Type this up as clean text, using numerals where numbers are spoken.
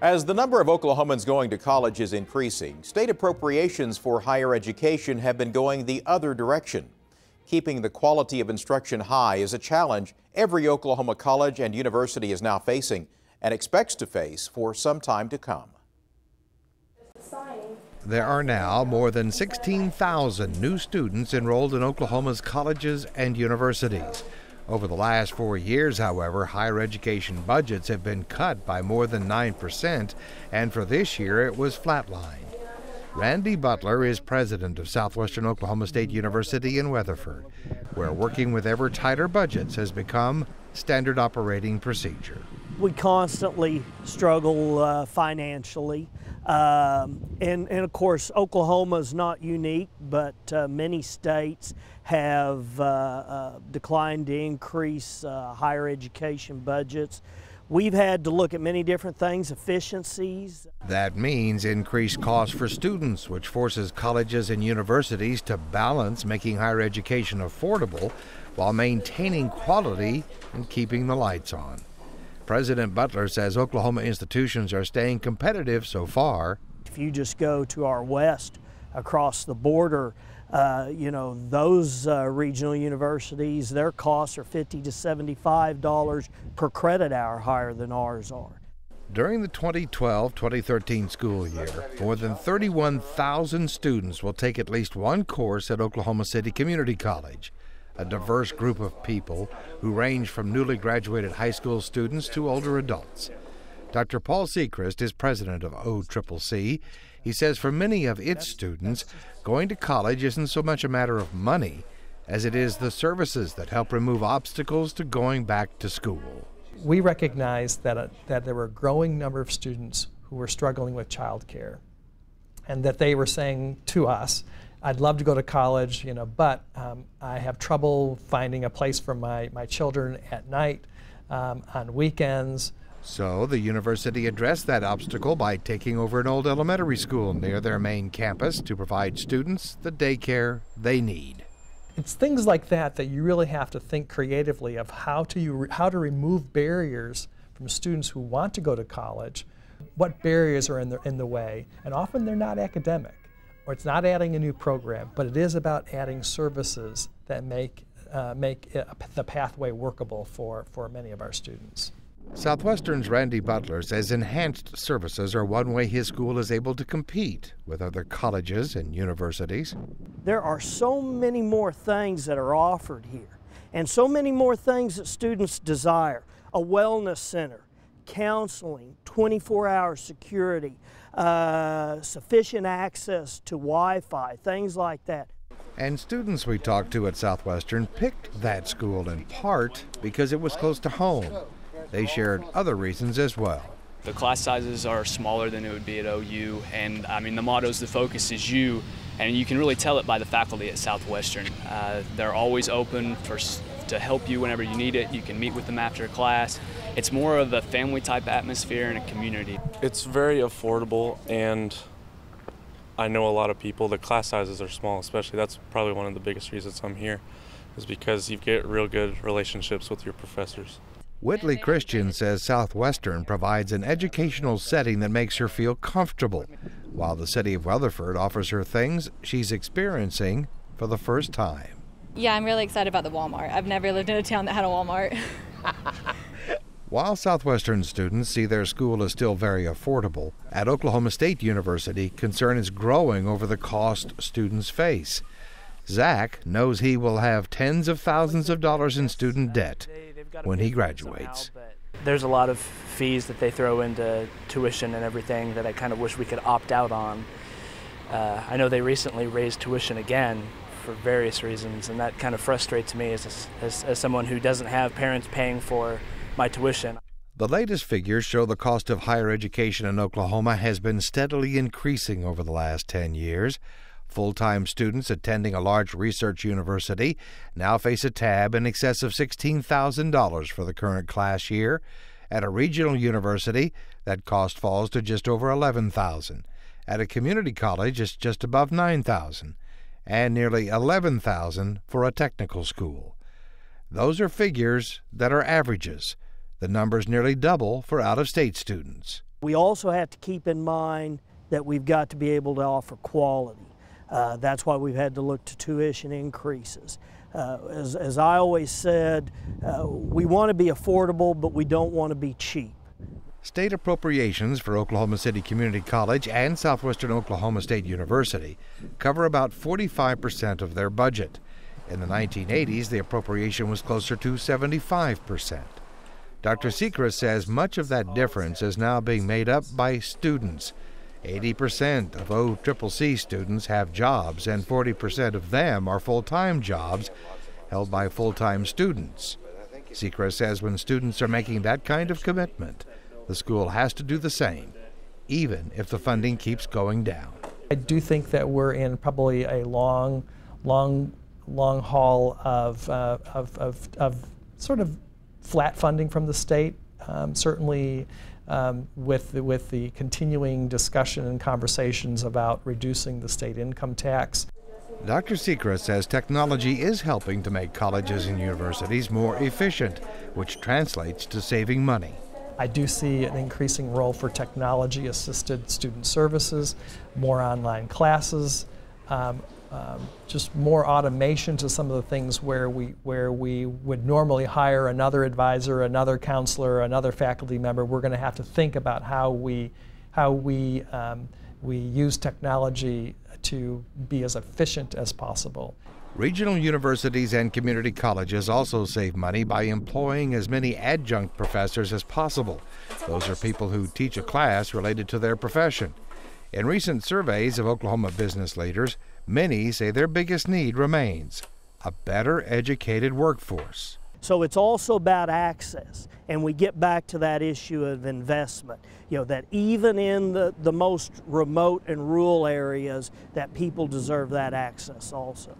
As the number of Oklahomans going to college is increasing, state appropriations for higher education have been going the other direction. Keeping the quality of instruction high is a challenge every Oklahoma college and university is now facing and expects to face for some time to come. There are now more than 16,000 new students enrolled in Oklahoma's colleges and universities. Over the last 4 years, however, higher education budgets have been cut by more than 9%, and for this year it was flatlined. Randy Butler is president of Southwestern Oklahoma State University in Weatherford, where working with ever tighter budgets has become standard operating procedure. We constantly struggle financially, and of course Oklahoma is not unique, but many states have declined to increase higher education budgets. We've had to look at many different things, efficiencies. That means increased costs for students, which forces colleges and universities to balance making higher education affordable while maintaining quality and keeping the lights on. President Butler says Oklahoma institutions are staying competitive so far. If you just go to our west across the border, those regional universities, their costs are $50 to $75 per credit hour higher than ours are. During the 2012-2013 school year, more than 31,000 students will take at least one course at Oklahoma City Community College, a diverse group of people who range from newly graduated high school students to older adults. Dr. Paul Seacrest is president of OETA. He says for many of its students, going to college isn't so much a matter of money as it is the services that help remove obstacles to going back to school. We recognized that there were a growing number of students who were struggling with childcare, and that they were saying to us, I'd love to go to college, but I have trouble finding a place for my children at night, on weekends. So the university addressed that obstacle by taking over an old elementary school near their main campus to provide students the daycare they need. It's things like that you really have to think creatively of how to remove barriers from students who want to go to college. What barriers are in the way? And often they're not academic, or it's not adding a new program, but it is about adding services that make the pathway workable for many of our students. Southwestern's Randy Butler says enhanced services are one way his school is able to compete with other colleges and universities. There are so many more things that are offered here, and so many more things that students desire. A wellness center, counseling, 24-hour security, sufficient access to Wi-Fi, things like that. And students we talked to at Southwestern picked that school in part because it was close to home. They shared other reasons as well. The class sizes are smaller than it would be at OU, and the motto is the focus is you, and you can really tell it by the faculty at Southwestern. They're always open to help you whenever you need it. You can meet with them after class. It's more of a family type atmosphere and a community. It's very affordable, and I know a lot of people, the class sizes are small especially. That's probably one of the biggest reasons I'm here, is because you get real good relationships with your professors. Whitley Christian says Southwestern provides an educational setting that makes her feel comfortable, while the city of Weatherford offers her things she's experiencing for the first time. Yeah, I'm really excited about the Walmart. I've never lived in a town that had a Walmart. While Southwestern students see their school as still very affordable, at Oklahoma State University, concern is growing over the cost students face. Zach knows he will have tens of thousands of dollars in student debt when he graduates. There's a lot of fees that they throw into tuition and everything that I kind of wish we could opt out on. I know they recently raised tuition again for various reasons, and that kind of frustrates me as someone who doesn't have parents paying for my tuition. The latest figures show the cost of higher education in Oklahoma has been steadily increasing over the last 10 years. Full-time students attending a large research university now face a tab in excess of $16,000 for the current class year. At a regional university, that cost falls to just over $11,000. At a community college, it's just above $9,000, and nearly $11,000 for a technical school. Those are figures that are averages. The numbers nearly double for out-of-state students. We also have to keep in mind that we've got to be able to offer quality. That's why we've had to look to tuition increases. As I always said, we want to be affordable, but we don't want to be cheap. State appropriations for Oklahoma City Community College and Southwestern Oklahoma State University cover about 45% of their budget. In the 1980s, the appropriation was closer to 75%. Dr. Sechrest says much of that difference is now being made up by students. 80% of OCCC students have jobs, and 40% of them are full-time jobs held by full-time students. Sechrest says when students are making that kind of commitment, the school has to do the same, even if the funding keeps going down. I do think that we're in probably a long haul of sort of flat funding from the state. Certainly with the continuing discussion and conversations about reducing the state income tax. Dr. Sechrest says technology is helping to make colleges and universities more efficient, which translates to saving money. I do see an increasing role for technology-assisted student services, more online classes, just more automation to some of the things where we would normally hire another advisor, another counselor, another faculty member. We're going to have to think about how we use technology to be as efficient as possible. Regional universities and community colleges also save money by employing as many adjunct professors as possible. Those are people who teach a class related to their profession. In recent surveys of Oklahoma business leaders, many say their biggest need remains a better educated workforce. So it's also about access, and we get back to that issue of investment. You know, that even in the most remote and rural areas, that people deserve that access also.